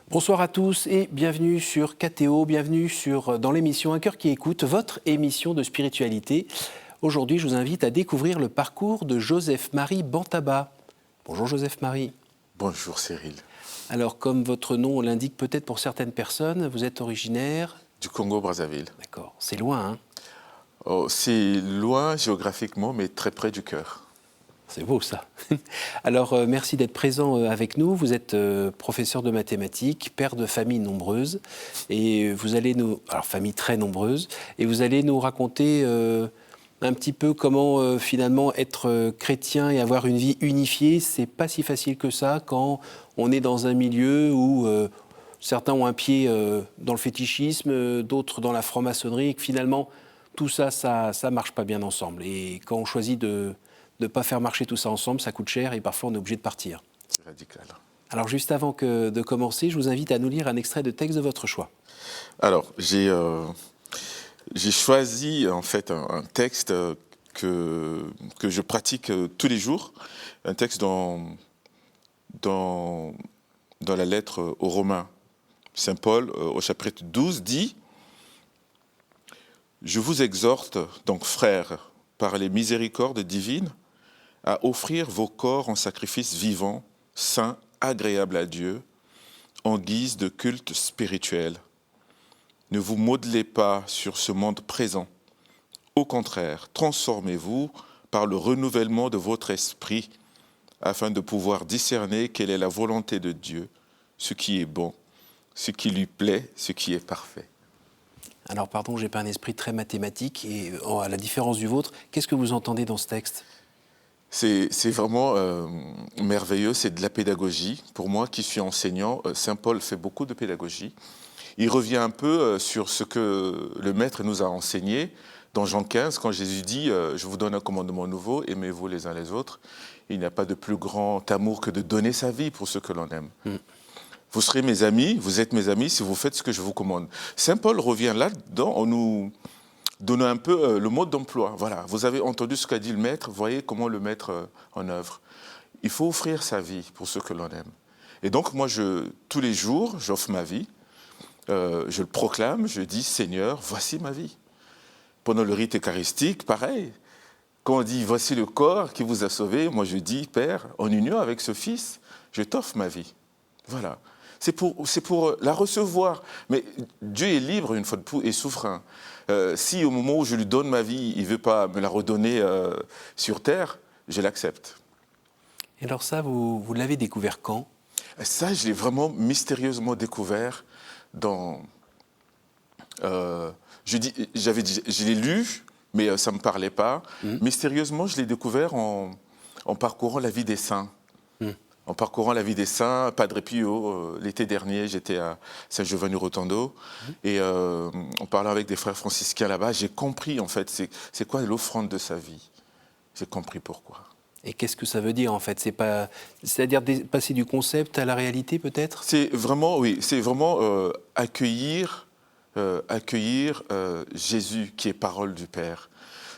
Bonsoir à tous et bienvenue sur KTO, dans l'émission Un cœur qui écoute, votre émission de spiritualité. Aujourd'hui, je vous invite à découvrir le parcours de Joseph-Marie Bantaba. Bonjour Joseph-Marie. Bonjour Cyril. Alors, comme votre nom l'indique peut-être pour certaines personnes, vous êtes originaire du Congo-Brazzaville. D'accord, c'est loin, hein? Oh, c'est loin géographiquement, mais très près du cœur. C'est beau ça. Alors, merci d'être présent avec nous. Vous êtes professeur de mathématiques, père de familles nombreuses, et vous allez nous... Alors, famille très nombreuse, et vous allez nous raconter un petit peu comment finalement être chrétien et avoir une vie unifiée. C'est pas si facile que ça quand on est dans un milieu où certains ont un pied dans le fétichisme, d'autres dans la franc-maçonnerie, et que finalement, tout ça, ça marche pas bien ensemble. Et quand on choisit de ne pas faire marcher tout ça ensemble, ça coûte cher et parfois on est obligé de partir. C'est radical. Alors juste avant de commencer, je vous invite à nous lire un extrait de texte de votre choix. Alors, j'ai choisi en fait un texte que je pratique tous les jours, un texte dans la lettre aux Romains. Saint Paul, au chapitre 12, dit « Je vous exhorte donc, frères, par les miséricordes divines, à offrir vos corps en sacrifice vivant, saint, agréable à Dieu, en guise de culte spirituel. Ne vous modelez pas sur ce monde présent. Au contraire, transformez-vous par le renouvellement de votre esprit, afin de pouvoir discerner quelle est la volonté de Dieu, ce qui est bon, ce qui lui plaît, ce qui est parfait. » Alors pardon, j'ai pas un esprit très mathématique et à la différence du vôtre, qu'est-ce que vous entendez dans ce texte ? C'est vraiment merveilleux, c'est de la pédagogie. Pour moi qui suis enseignant, Saint Paul fait beaucoup de pédagogie. Il revient un peu sur ce que le Maître nous a enseigné dans Jean 15, quand Jésus dit « Je vous donne un commandement nouveau, aimez-vous les uns les autres. Il n'y a pas de plus grand amour que de donner sa vie pour ceux que l'on aime. » Vous serez mes amis, vous êtes mes amis si vous faites ce que je vous commande. Saint Paul revient là-dedans en nous donnant un peu le mode d'emploi. Voilà, vous avez entendu ce qu'a dit le Maître, voyez comment le mettre en œuvre. Il faut offrir sa vie pour ceux que l'on aime. Et donc moi, tous les jours, j'offre ma vie, je le proclame, je dis « Seigneur, voici ma vie ». Pendant le rite eucharistique, pareil. Quand on dit « Voici le corps qui vous a sauvé », moi je dis « Père, en union avec ce Fils, je t'offre ma vie ». Voilà. C'est pour la recevoir. Mais Dieu est libre une fois de plus et souverain. Si au moment où je lui donne ma vie, il ne veut pas me la redonner sur terre, je l'accepte. Et alors ça, vous l'avez découvert quand ? Ça, je l'ai vraiment mystérieusement découvert dans... je l'ai lu, mais ça ne me parlait pas. Mystérieusement, je l'ai découvert en parcourant la vie des saints. En parcourant la vie des saints, Padre Pio, l'été dernier, j'étais à Saint-Giovanni-Rotondo, et en parlant avec des frères franciscains là-bas, j'ai compris en fait, c'est quoi l'offrande de sa vie. J'ai compris pourquoi. Et qu'est-ce que ça veut dire en fait ? C'est-à-dire passer du concept à la réalité peut-être ? C'est vraiment, oui, c'est vraiment accueillir Jésus qui est parole du Père.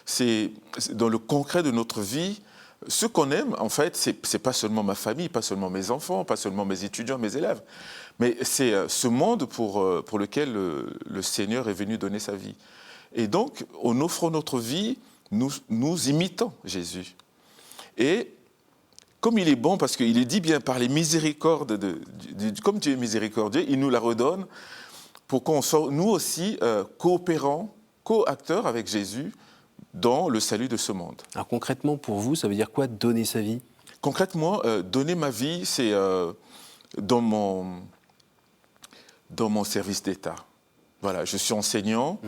C'est dans le concret de notre vie. Ce qu'on aime, en fait, c'est pas seulement ma famille, pas seulement mes enfants, pas seulement mes étudiants, mes élèves, mais c'est ce monde pour lequel le Seigneur est venu donner sa vie. Et donc, en offrant notre vie, nous imitons Jésus. Et comme il est bon, parce qu'il est dit bien par les miséricordes, comme Dieu est miséricordieux, il nous la redonne pour qu'on soit nous aussi coopérants, co-acteurs avec Jésus, dans le salut de ce monde. Alors concrètement, pour vous, ça veut dire quoi donner sa vie ? Concrètement, donner ma vie, c'est dans mon service d'État. Voilà, je suis enseignant,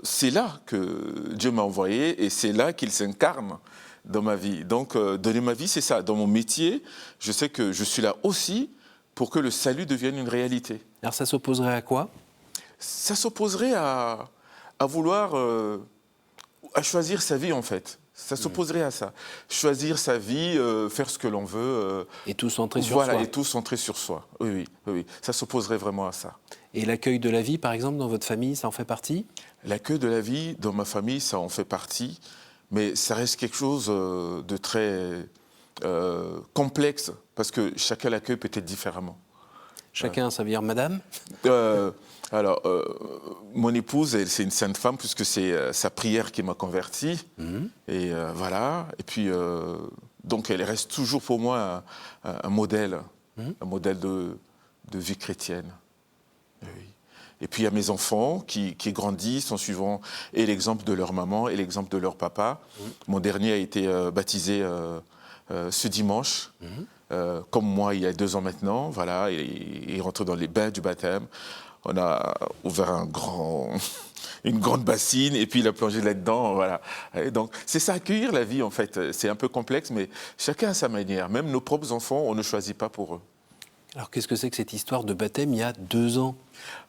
c'est là que Dieu m'a envoyé et c'est là qu'il s'incarne dans ma vie. Donc, donner ma vie, c'est ça. Dans mon métier, je sais que je suis là aussi pour que le salut devienne une réalité. Alors ça s'opposerait à quoi ? Ça s'opposerait à vouloir... à choisir sa vie, en fait. Ça s'opposerait à ça. Choisir sa vie, faire ce que l'on veut. Et tout centré sur soi. Voilà, et tout centré sur soi. Oui. Ça s'opposerait vraiment à ça. Et l'accueil de la vie, par exemple, dans votre famille, ça en fait partie ? L'accueil de la vie, dans ma famille, ça en fait partie. Mais ça reste quelque chose de très complexe, parce que chacun l'accueille peut-être différemment. Chacun, ça veut dire madame? Alors, mon épouse, c'est une sainte femme, puisque c'est sa prière qui m'a converti. Et voilà. Et puis, donc, elle reste toujours pour moi un modèle, un modèle de vie chrétienne. Oui. Et puis, il y a mes enfants qui grandissent en suivant et l'exemple de leur maman et l'exemple de leur papa. Mon dernier a été baptisé ce dimanche. Comme moi, il y a 2 ans maintenant, voilà, il rentre dans les bains du baptême. On a ouvert une grande bassine et puis il a plongé là-dedans, voilà. Et donc, c'est ça, accueillir la vie, en fait. C'est un peu complexe, mais chacun a sa manière. Même nos propres enfants, on ne choisit pas pour eux. Alors, qu'est-ce que c'est que cette histoire de baptême il y a 2 ans?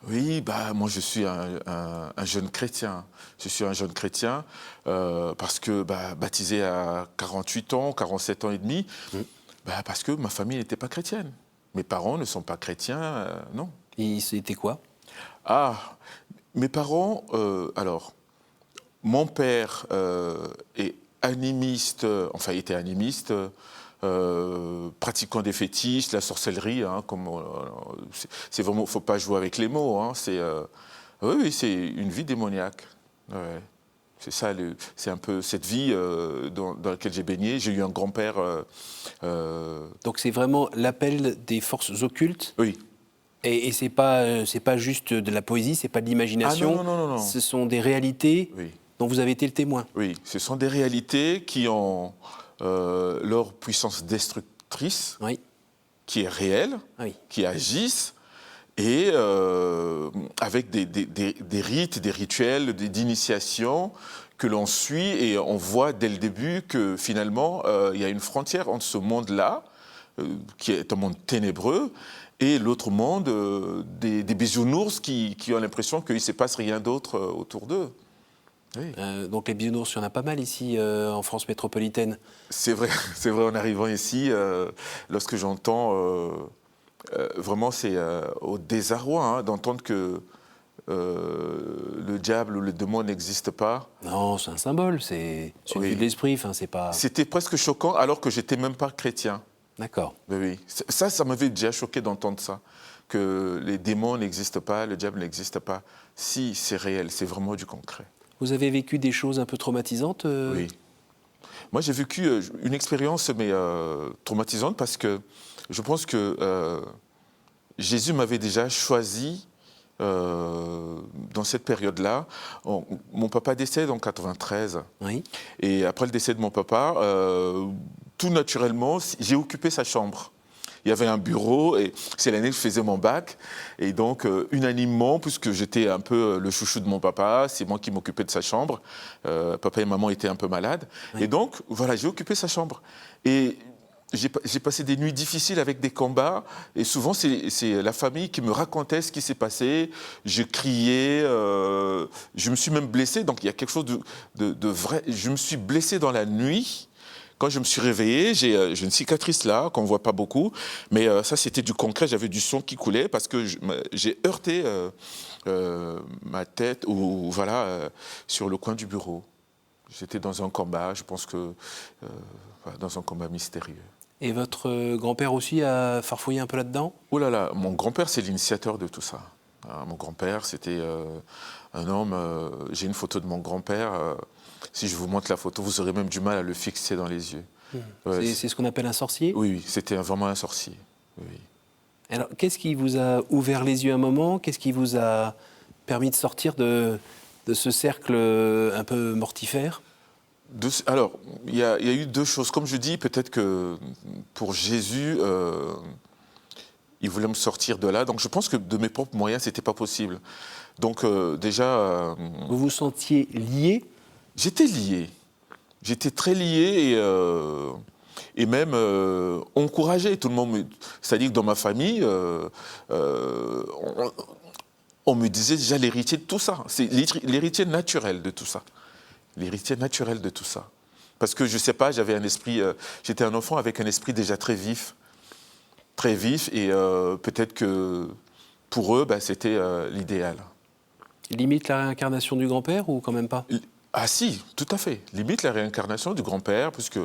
Oui, moi je suis un jeune chrétien. Je suis un jeune chrétien parce que baptisé à 48 ans, 47 ans et demi, parce que ma famille n'était pas chrétienne. Mes parents ne sont pas chrétiens, non. Et c'était quoi? Ah, mes parents, alors, mon père est animiste, enfin il était animiste, pratiquant des fétiches, la sorcellerie, hein, c'est vraiment, faut pas jouer avec les mots, hein, oui, c'est une vie démoniaque. Ouais. C'est ça, c'est un peu cette vie dans laquelle j'ai baigné. J'ai eu un grand-père. Donc c'est vraiment l'appel des forces occultes? Oui. Et c'est pas juste de la poésie, c'est pas de l'imagination. Ah non. Ce sont des réalités dont vous avez été le témoin. Oui, ce sont des réalités qui ont leur puissance destructrice, qui est réelle, qui agissent, et avec des rites, des rituels, d'initiation que l'on suit, et on voit dès le début que finalement, il y a une frontière entre ce monde-là, qui est un monde ténébreux, et l'autre monde des bisounours qui ont l'impression qu'il ne se passe rien d'autre autour d'eux. Oui. Donc les bisounours, il y en a pas mal ici en France métropolitaine. C'est vrai, en arrivant ici, lorsque j'entends, vraiment c'est au désarroi hein, d'entendre que le diable ou le démon n'existe pas. Non, c'est un symbole, c'est une vue de l'esprit, enfin c'est pas... C'était presque choquant alors que j'étais même pas chrétien. D'accord. Oui. Ça m'avait déjà choqué d'entendre ça, que les démons n'existent pas, le diable n'existe pas. Si, c'est réel, c'est vraiment du concret. Vous avez vécu des choses un peu traumatisantes Oui. Moi, j'ai vécu une expérience mais traumatisante parce que je pense que Jésus m'avait déjà choisi dans cette période-là. Mon papa décède en 93. Oui. Et après le décès de mon papa, tout naturellement, j'ai occupé sa chambre. Il y avait un bureau et c'est l'année que je faisais mon bac. Et donc, unanimement, puisque j'étais un peu le chouchou de mon papa, c'est moi qui m'occupais de sa chambre. Papa et maman étaient un peu malades. Oui. Et donc, voilà, j'ai occupé sa chambre. Et j'ai passé des nuits difficiles avec des combats. Et souvent, c'est la famille qui me racontait ce qui s'est passé. Je criais, je me suis même blessé. Donc, il y a quelque chose de vrai. Je me suis blessé dans la nuit. Quand je me suis réveillé, j'ai une cicatrice là, qu'on ne voit pas beaucoup, mais ça c'était du concret, j'avais du sang qui coulait parce que j'ai heurté ma tête sur le coin du bureau. J'étais dans un combat, je pense que dans un combat mystérieux. Et votre grand-père aussi a farfouillé un peu là-dedans? Oh là là, mon grand-père c'est l'initiateur de tout ça. Mon grand-père c'était un homme, j'ai une photo de mon grand-père. Si je vous montre la photo, vous aurez même du mal à le fixer dans les yeux. C'est ce qu'on appelle un sorcier? Oui, c'était vraiment un sorcier. Oui. Alors, qu'est-ce qui vous a ouvert les yeux un moment? Qu'est-ce qui vous a permis de sortir de ce cercle un peu mortifère? Alors, il y a eu 2 choses. Comme je dis, peut-être que pour Jésus, il voulait me sortir de là. Donc, je pense que de mes propres moyens, ce n'était pas possible. Donc, déjà... Vous vous sentiez lié? J'étais lié. J'étais très lié et même encouragé. Tout le monde c'est-à-dire que dans ma famille, on me disait déjà l'héritier de tout ça. C'est l'héritier naturel de tout ça. L'héritier naturel de tout ça. Parce que, je ne sais pas, j'avais un esprit... j'étais un enfant avec un esprit déjà très vif. Très vif et peut-être que pour eux, c'était l'idéal. Limite la réincarnation du grand-père ou quand même pas? Ah si, tout à fait. Limite la réincarnation du grand-père, puisque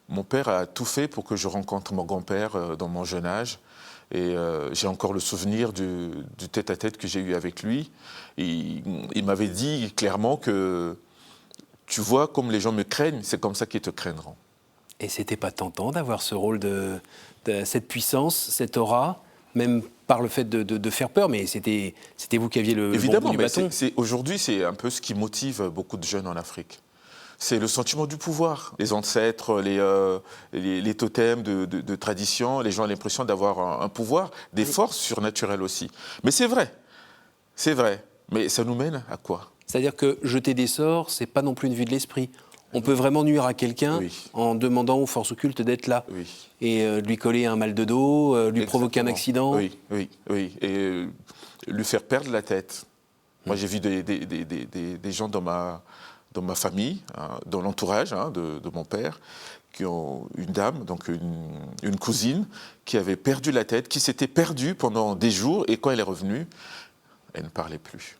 mon père a tout fait pour que je rencontre mon grand-père dans mon jeune âge. Et j'ai encore le souvenir du tête-à-tête que j'ai eu avec lui. Et il m'avait dit clairement que, tu vois, comme les gens me craignent, c'est comme ça qu'ils te craindront. Et c'était pas tentant d'avoir ce rôle de cette puissance, cette aura, même par le fait de faire peur, mais c'était vous qui aviez le Évidemment, bon bout du bâton. aujourd'hui, c'est un peu ce qui motive beaucoup de jeunes en Afrique. C'est le sentiment du pouvoir. Les ancêtres, les totems de tradition, les gens ont l'impression d'avoir un pouvoir, des forces surnaturelles aussi. Mais c'est vrai. Mais ça nous mène à quoi? C'est-à-dire que jeter des sorts, c'est pas non plus une vue de l'esprit. On peut vraiment nuire à quelqu'un en demandant aux forces occultes d'être là. Oui. Et lui coller un mal de dos, lui provoquer un accident. Oui. Et lui faire perdre la tête. Moi, j'ai vu des gens dans ma famille, hein, dans l'entourage de mon père, qui ont une dame, donc une cousine, qui avait perdu la tête, qui s'était perdue pendant des jours, et quand elle est revenue, elle ne parlait plus.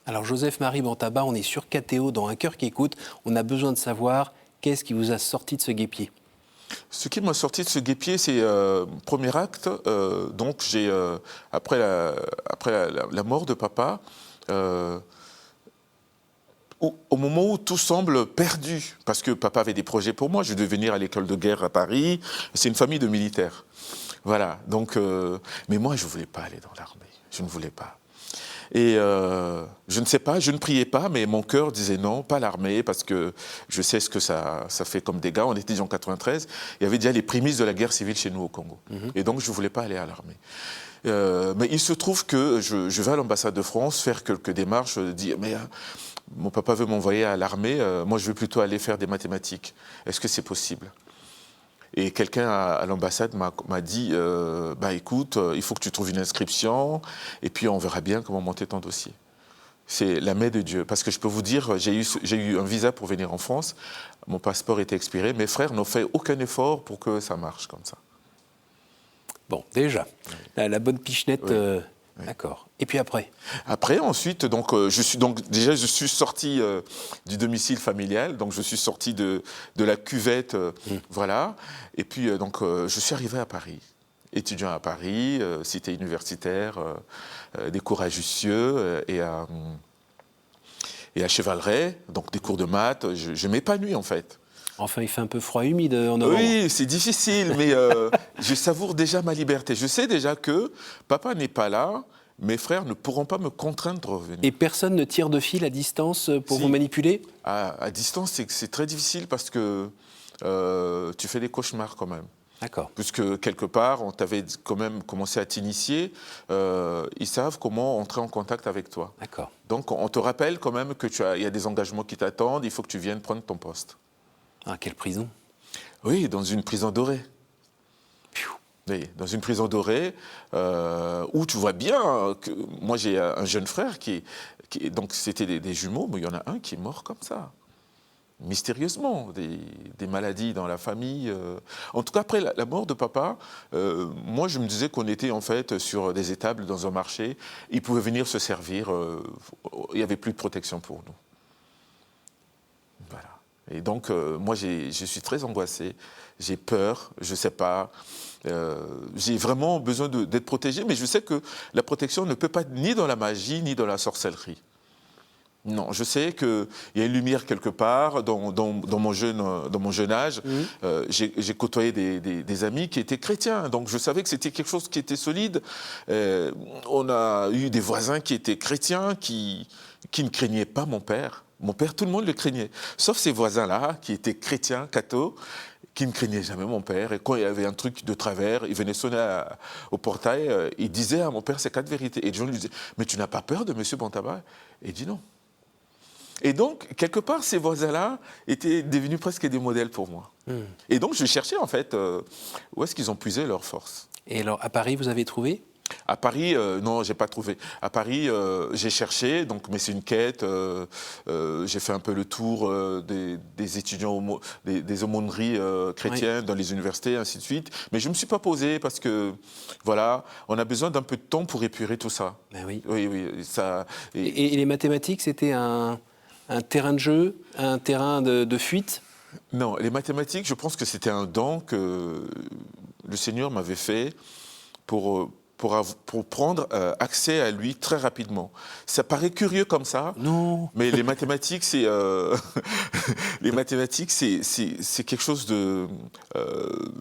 Alors Joseph-Marie Bantaba, on est sur KTO dans Un cœur qui écoute. On a besoin de savoir qu'est-ce qui vous a sorti de ce guêpier. Ce qui m'a sorti de ce guêpier, c'est premier acte. Donc après la mort de papa, au moment où tout semble perdu, parce que papa avait des projets pour moi, je devais venir à l'école de guerre à Paris, c'est une famille de militaires. Voilà, donc, mais moi je ne voulais pas aller dans l'armée, je ne voulais pas. Et je ne sais pas, je ne priais pas, mais mon cœur disait non, pas l'armée, parce que je sais ce que ça fait comme dégâts. On était en 93, il y avait déjà les prémices de la guerre civile chez nous au Congo. Et donc je ne voulais pas aller à l'armée. Mais il se trouve que je vais à l'ambassade de France faire quelques démarches, dire mais mon papa veut m'envoyer à l'armée, moi je veux plutôt aller faire des mathématiques. Est-ce que c'est possible? Et quelqu'un à l'ambassade m'a dit écoute, il faut que tu trouves une inscription et puis on verra bien comment monter ton dossier. C'est la main de Dieu. Parce que je peux vous dire, j'ai eu un visa pour venir en France, mon passeport était expiré, mes frères n'ont fait aucun effort pour que ça marche comme ça. Bon, déjà, la bonne pichenette, oui. D'accord. Et puis après? Après, ensuite, je suis sorti du domicile familial, donc je suis sorti de la cuvette, voilà. Et puis, je suis arrivé à Paris, étudiant à Paris, cité universitaire, des cours à Jussieu et à Chevaleret, donc des cours de maths. Je m'épanouis en fait. Enfin, il fait un peu froid humide en novembre. Oui, c'est difficile, mais je savoure déjà ma liberté. Je sais déjà que papa n'est pas là, mes frères ne pourront pas me contraindre de revenir. Et personne ne tire de fil à distance pour vous manipuler? À distance, c'est très difficile parce que tu fais des cauchemars quand même. D'accord. Puisque quelque part, on t'avait quand même commencé à t'initier, ils savent comment entrer en contact avec toi. D'accord. Donc on te rappelle quand même qu'il y a des engagements qui t'attendent, il faut que tu viennes prendre ton poste. Ah, quelle prison? Oui, dans une prison dorée. Oui, dans une prison dorée, où tu vois bien que moi j'ai un jeune frère donc c'était des jumeaux, mais il y en a un qui est mort comme ça, mystérieusement, des maladies dans la famille. En tout cas, après la mort de papa, moi je me disais qu'on était en fait sur des étables dans un marché, ils pouvaient venir se servir, il n'y avait plus de protection pour nous. Voilà. Et donc, moi, je suis très angoissé, j'ai peur, je ne sais pas, j'ai vraiment besoin d'être protégé, mais je sais que la protection ne peut pas être ni dans la magie, ni dans la sorcellerie. Non, je sais qu'il y a une lumière quelque part dans mon jeune âge. J'ai côtoyé des amis qui étaient chrétiens, donc je savais que c'était quelque chose qui était solide. On a eu des voisins qui étaient chrétiens, qui ne craignaient pas mon père. Mon père, tout le monde le craignait, sauf ces voisins-là qui étaient chrétiens, cathos, qui ne craignaient jamais mon père. Et quand il y avait un truc de travers, il venait sonner au portail, il disait à mon père ces 4 vérités. Et les gens lui disaient « Mais tu n'as pas peur de M. Bantaba ?» Et il dit non. Et donc, quelque part, ces voisins-là étaient devenus presque des modèles pour moi. Et donc, je cherchais en fait où est-ce qu'ils ont puisé leur force. Et alors, à Paris, vous avez trouvé ? À Paris, non, j'ai pas trouvé. À Paris, j'ai cherché, mais c'est une quête. J'ai fait un peu le tour des étudiants, des aumôneries chrétiennes dans les universités, ainsi de suite. Mais je me suis pas posé parce que, voilà, on a besoin d'un peu de temps pour épurer tout ça. Ben oui. Oui, ça. Et les mathématiques, c'était un terrain de jeu, un terrain de fuite Non, les mathématiques, je pense que c'était un don que le Seigneur m'avait fait pour prendre accès à lui très rapidement. Ça paraît curieux comme ça, Non. mais les mathématiques, les mathématiques, c'est quelque chose de,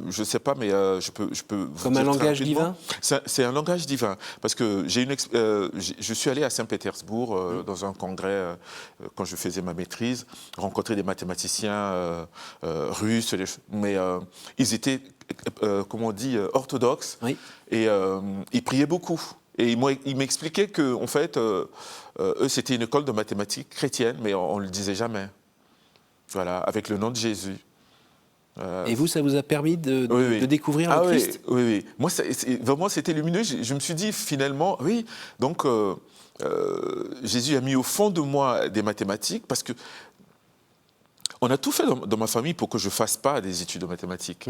je sais pas, mais je peux vous Comme un dire très langage rapidement. divin? C'est un langage divin, parce que je suis allé à Saint-Pétersbourg dans un congrès quand je faisais ma maîtrise, rencontrer des mathématiciens russes, mais ils étaient, comment on dit, orthodoxes. Oui. Et ils priaient beaucoup. Et ils m'expliquaient que, en fait, eux, c'était une école de mathématiques chrétienne, mais on ne le disait jamais. Voilà, avec le nom de Jésus. Et vous, ça vous a permis de Oui. de découvrir Ah le oui, Christ? oui. Moi, vraiment, c'était lumineux. Je me suis dit, finalement, oui, donc Jésus a mis au fond de moi des mathématiques, parce que on a tout fait dans ma famille pour que je ne fasse pas des études de mathématiques.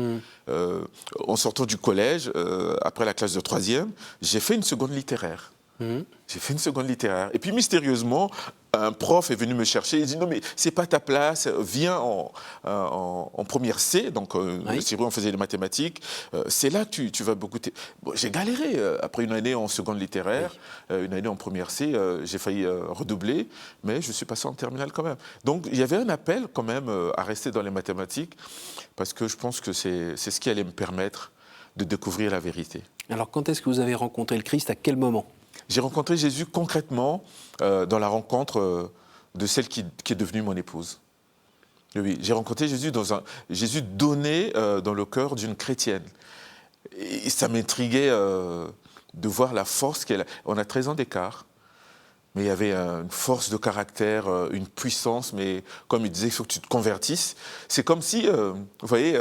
En sortant du collège, après la classe de 3e, j'ai fait une seconde littéraire. J'ai fait une seconde littéraire. Et puis, mystérieusement, un prof est venu me chercher. Il dit, non, mais c'est pas ta place, viens en première C. Donc, c'est vrai, on faisait des mathématiques. C'est là que tu vas beaucoup... Bon, j'ai galéré. Après une année en seconde littéraire, une année en première C, j'ai failli redoubler, mais je suis passé en terminale quand même. Donc, il y avait un appel quand même à rester dans les mathématiques, parce que je pense que c'est ce qui allait me permettre de découvrir la vérité. Alors, quand est-ce que vous avez rencontré le Christ? À quel moment? J'ai rencontré Jésus concrètement dans la rencontre de celle qui est devenue mon épouse. Oui, j'ai rencontré Jésus Jésus donné dans le cœur d'une chrétienne. Et ça m'intriguait de voir la force qu'elle a. On a 13 ans d'écart, mais il y avait une force de caractère, une puissance, mais comme il disait, il faut que tu te convertisses. C'est comme si, vous voyez,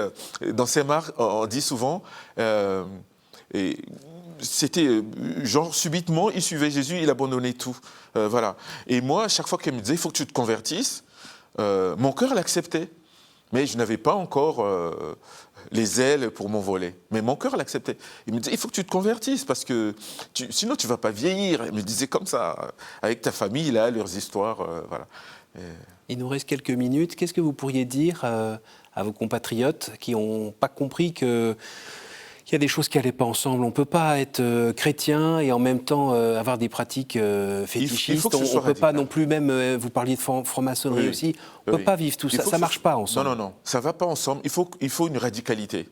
dans Saint-Marc, on dit souvent... c'était genre subitement, il suivait Jésus, il abandonnait tout. Voilà. Et moi, à chaque fois qu'elle me disait, il faut que tu te convertisses, mon cœur l'acceptait. Mais je n'avais pas encore les ailes pour m'envoler. Mais mon cœur l'acceptait. Il me disait, il faut que tu te convertisses, parce que sinon tu ne vas pas vieillir. Il me disait comme ça, avec ta famille, là, leurs histoires. Voilà. Il nous reste quelques minutes. Qu'est-ce que vous pourriez dire à vos compatriotes qui n'ont pas compris qu'il y a des choses qui n'allaient pas ensemble? On ne peut pas être chrétien et en même temps avoir des pratiques fétichistes. On ne peut pas non plus, même, vous parliez de franc-maçonnerie aussi, on ne peut pas vivre tout ça. Ça ne marche pas ensemble. Non, ça ne va pas ensemble. Il faut une radicalité.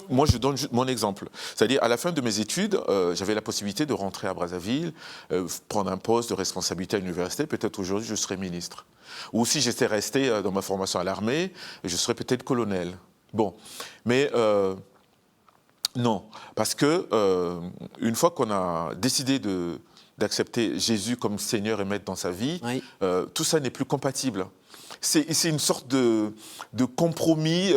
Moi, je donne juste mon exemple. C'est-à-dire, à la fin de mes études, j'avais la possibilité de rentrer à Brazzaville, prendre un poste de responsabilité à l'université. Peut-être aujourd'hui, je serais ministre. Ou si j'étais resté dans ma formation à l'armée, je serais peut-être colonel. Bon, mais non, parce que une fois qu'on a décidé d'accepter Jésus comme Seigneur et Maître dans sa vie, tout ça n'est plus compatible. C'est une sorte de compromis.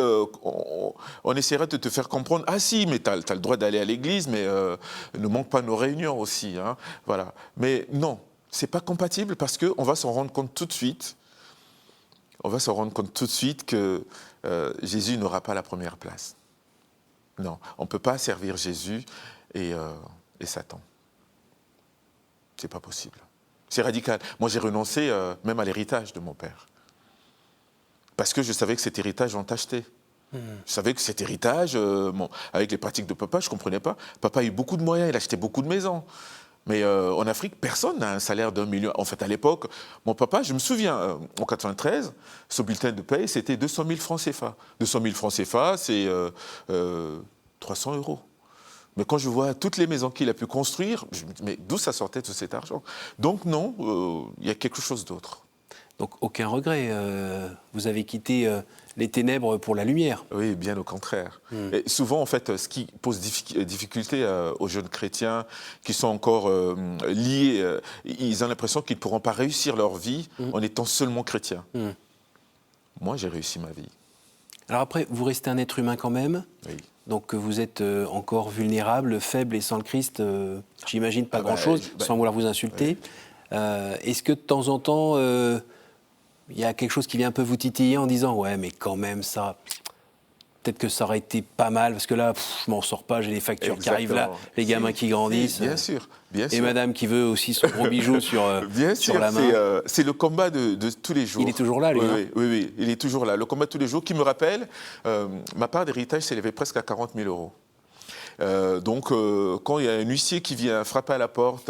On essaierait de te faire comprendre, ah si, mais tu as le droit d'aller à l'église, mais ne manque pas nos réunions aussi. Hein, voilà. Mais non, c'est pas compatible, parce qu'on va s'en rendre compte tout de suite. On va s'en rendre compte tout de suite que Jésus n'aura pas la première place. Non, on ne peut pas servir Jésus et Satan. C'est pas possible. C'est radical. Moi, j'ai renoncé même à l'héritage de mon père. Parce que je savais que cet héritage, on t'achetait. Je savais que cet héritage, avec les pratiques de papa, je ne comprenais pas. Papa a eu beaucoup de moyens, il achetait beaucoup de maisons. Mais en Afrique, personne n'a un salaire d'1 million. En fait, à l'époque, mon papa, je me souviens, en 93, ce bulletin de paye, c'était 200 000 francs CFA. 200 000 francs CFA, c'est 300 €. Mais quand je vois toutes les maisons qu'il a pu construire, je me dis, mais d'où ça sortait tout cet argent? Donc non, il y a quelque chose d'autre. Donc aucun regret, vous avez quitté les ténèbres pour la lumière. Oui, bien au contraire. Et souvent, en fait, ce qui pose difficulté aux jeunes chrétiens qui sont encore liés, ils ont l'impression qu'ils ne pourront pas réussir leur vie en étant seulement chrétiens. Moi, j'ai réussi ma vie. Alors après, vous restez un être humain quand même. Oui. Donc vous êtes encore vulnérable, faible, et sans le Christ, j'imagine pas grand-chose, sans vouloir vous insulter. Est-ce que de temps en temps, il y a quelque chose qui vient un peu vous titiller en disant « Ouais, mais quand même, ça, peut-être que ça aurait été pas mal, parce que là, je m'en sors pas, j'ai les factures qui arrivent là, les gamins qui grandissent. Bien sûr, bien sûr. Et madame qui veut aussi son gros bijou sur la main. C'est le combat de tous les jours. Il est toujours là, lui. Oui, il est toujours là. Le combat de tous les jours qui me rappelle, ma part d'héritage s'élevait presque à 40 000 euros. Donc, quand il y a un huissier qui vient frapper à la porte,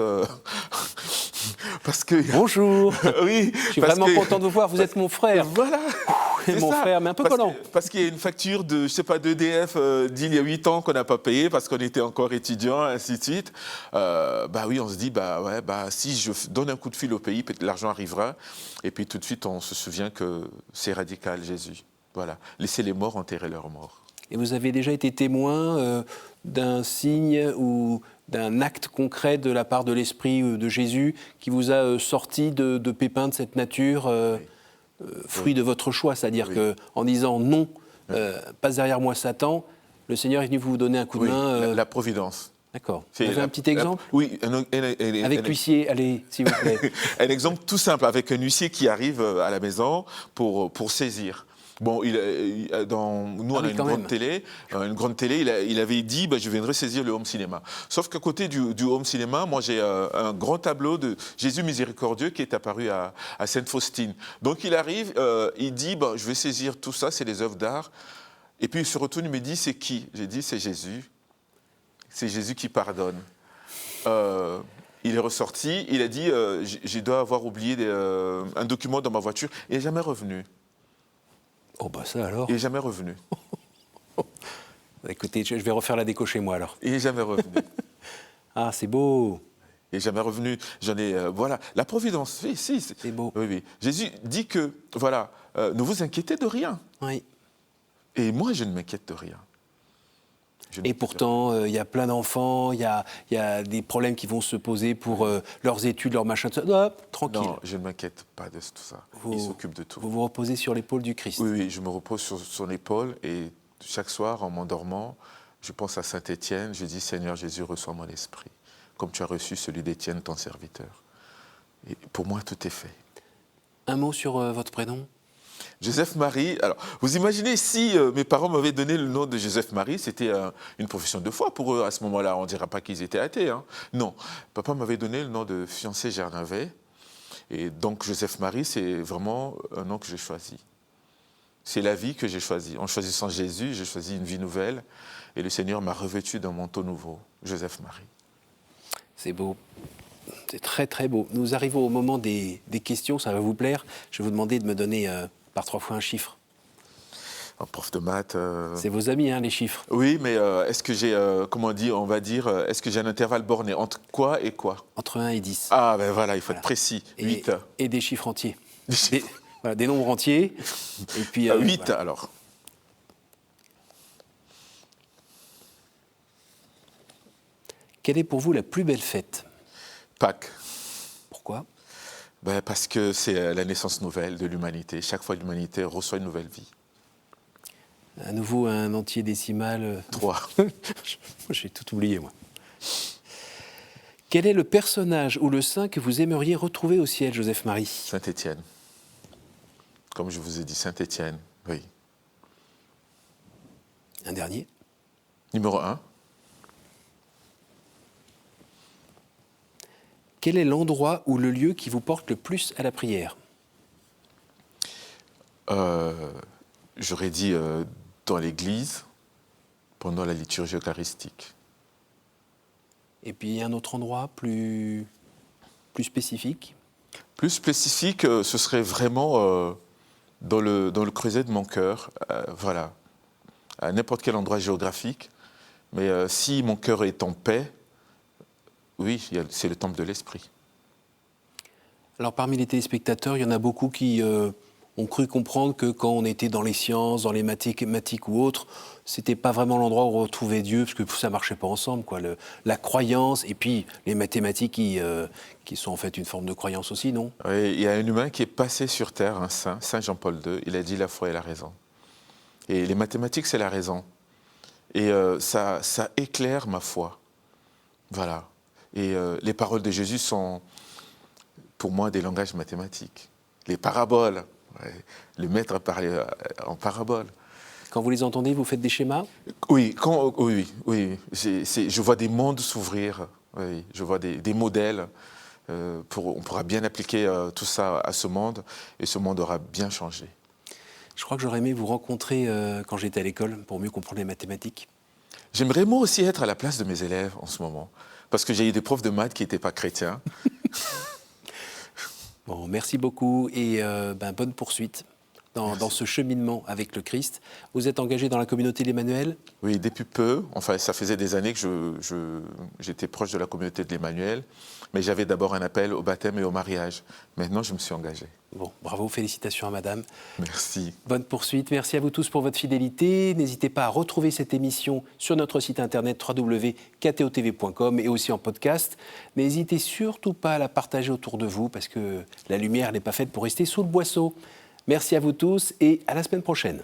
parce que... Bonjour. Oui. Je suis vraiment content de vous voir, vous êtes mon frère. Voilà. Mon frère, mais un peu collant. Parce qu'il y a une facture d'EDF d'il y a 8 ans qu'on n'a pas payée parce qu'on était encore étudiant, ainsi de suite. Oui, on se dit, si je donne un coup de fil au pays, peut-être l'argent arrivera. Et puis tout de suite, on se souvient que c'est radical, Jésus. Voilà. Laissez les morts enterrer leurs morts. Et vous avez déjà été témoin d'un signe ou d'un acte concret de la part de l'Esprit de Jésus qui vous a sorti de pépins de cette nature fruit de votre choix, c'est-à-dire qu'en disant non, passe derrière moi Satan, le Seigneur est venu vous donner un coup de main. La providence. D'accord. Vous avez un petit exemple? Oui. Avec l'huissier, allez, s'il vous plaît. Un exemple tout simple, avec un huissier qui arrive à la maison pour saisir. Bon, nous, on a une grande télé. Il avait dit, je viendrai saisir le home cinéma. Sauf qu'à côté du home cinéma, moi, j'ai un grand tableau de Jésus miséricordieux qui est apparu à Sainte-Faustine. Donc, il arrive, il dit, je vais saisir tout ça, c'est des œuvres d'art. Et puis, il se retourne, il me dit, c'est qui? J'ai dit, c'est Jésus. C'est Jésus qui pardonne. Il est ressorti, il a dit, je dois avoir oublié un document dans ma voiture. Il n'est jamais revenu. Oh ça alors. Il n'est jamais revenu. Écoutez, je vais refaire la déco chez moi alors. Il n'est jamais revenu. Ah, c'est beau. Il n'est jamais revenu. Voilà, la providence. Oui, si. C'est beau. Oui. Jésus dit que, voilà, ne vous inquiétez de rien. Oui. Et moi, je ne m'inquiète de rien. Et pourtant, il y a plein d'enfants, il y a des problèmes qui vont se poser pour leurs études, leurs machins, tout ça. Hop, tranquille. Non, je ne m'inquiète pas de tout ça. Il s'occupe de tout. Vous vous reposez sur l'épaule du Christ. Oui, je me repose sur son épaule et chaque soir, en m'endormant, je pense à Saint Étienne, je dis, Seigneur Jésus, reçois mon esprit, comme tu as reçu celui d'Étienne, ton serviteur. Et pour moi, tout est fait. Un mot sur votre prénom? Joseph-Marie, alors vous imaginez si mes parents m'avaient donné le nom de Joseph-Marie, c'était une profession de foi pour eux à ce moment-là, on ne dira pas qu'ils étaient athées. Hein. Non, papa m'avait donné le nom de fiancé Gernavet, et donc Joseph-Marie, c'est vraiment un nom que j'ai choisi. C'est la vie que j'ai choisie. En choisissant Jésus, j'ai choisi une vie nouvelle, et le Seigneur m'a revêtu d'un manteau nouveau, Joseph-Marie. C'est beau. C'est très très beau. Nous arrivons au moment des questions, ça va vous plaire. Je vais vous demander de me donner par 3 fois un chiffre. Un prof de maths... C'est vos amis, les chiffres. Oui, mais est-ce que j'ai, est-ce que j'ai un intervalle borné entre quoi et quoi? Entre 1 et 10. Ah, il faut être précis. 8. Et des chiffres entiers. Des nombres entiers. Et puis, 8, voilà. Alors. Quelle est pour vous la plus belle fête? Pâques. Pourquoi? Parce que c'est la naissance nouvelle de l'humanité. Chaque fois, l'humanité reçoit une nouvelle vie. À nouveau, un entier décimal. 3. J'ai tout oublié, moi. Quel est le personnage ou le saint que vous aimeriez retrouver au ciel, Joseph-Marie? Saint Étienne. Comme je vous ai dit, Saint Étienne, oui. Un dernier. Numéro 1. Quel est l'endroit ou le lieu qui vous porte le plus à la prière? J'aurais dit dans l'église, pendant la liturgie eucharistique. Et puis un autre endroit plus spécifique? Plus spécifique, ce serait vraiment dans le creuset de mon cœur, voilà, à n'importe quel endroit géographique. Mais si mon cœur est en paix, oui, c'est le temple de l'esprit. Alors parmi les téléspectateurs, il y en a beaucoup qui ont cru comprendre que quand on était dans les sciences, dans les mathématiques ou autres, c'était pas vraiment l'endroit où on retrouvait Dieu, parce que ça marchait pas ensemble, quoi. La croyance et puis les mathématiques qui sont en fait une forme de croyance aussi, non? Oui, il y a un humain qui est passé sur Terre, un saint, Saint Jean-Paul II, il a dit la foi est la raison. Et les mathématiques, c'est la raison. Et ça éclaire ma foi. Voilà. Et les paroles de Jésus sont, pour moi, des langages mathématiques. Les paraboles, ouais. Le maître parlait en paraboles. Quand vous les entendez, vous faites des schémas? Oui, oui. Je vois des mondes s'ouvrir, oui. Je vois des modèles. On pourra bien appliquer tout ça à ce monde et ce monde aura bien changé. Je crois que j'aurais aimé vous rencontrer quand j'étais à l'école pour mieux comprendre les mathématiques. J'aimerais moi aussi être à la place de mes élèves en ce moment, parce que j'ai eu des profs de maths qui n'étaient pas chrétiens. Bon, merci beaucoup et bonne poursuite dans ce cheminement avec le Christ. Vous êtes engagé dans la communauté de l'Emmanuel? Oui, depuis peu. Enfin, ça faisait des années que j'étais proche de la communauté de l'Emmanuel, mais j'avais d'abord un appel au baptême et au mariage. Maintenant, je me suis engagé. Bon, bravo, félicitations à madame. Merci. Bonne poursuite. Merci à vous tous pour votre fidélité. N'hésitez pas à retrouver cette émission sur notre site internet www.ktotv.com et aussi en podcast. N'hésitez surtout pas à la partager autour de vous parce que la lumière n'est pas faite pour rester sous le boisseau. Merci à vous tous et à la semaine prochaine.